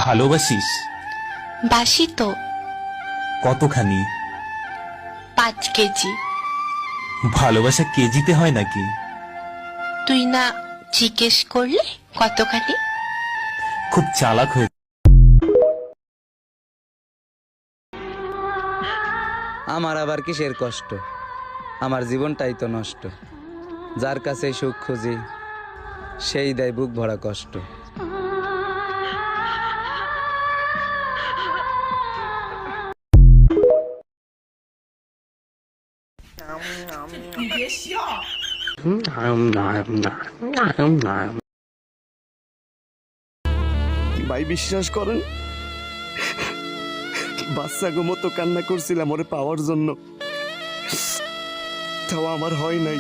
ভালোবাসিস? বাসি তো। কতখানি? 5 কেজি। ভালোবাসা কেজিতে হয় নাকি? তুই না জিজ্ঞেস করলে কতখানি? খুব চালাক হয়ে। আমার আবার কিসের কষ্ট? আমার জীবনটাই তো নষ্ট। যার কাছে সুখ খুঁজি সেই দেয় বুক ভরা কষ্ট। ভাই বিশ্বাস করেন, বাচ্চাগো মতো কান্না করছিলাম ওরে পাওয়ার জন্য, তাও আমার হয় নাই।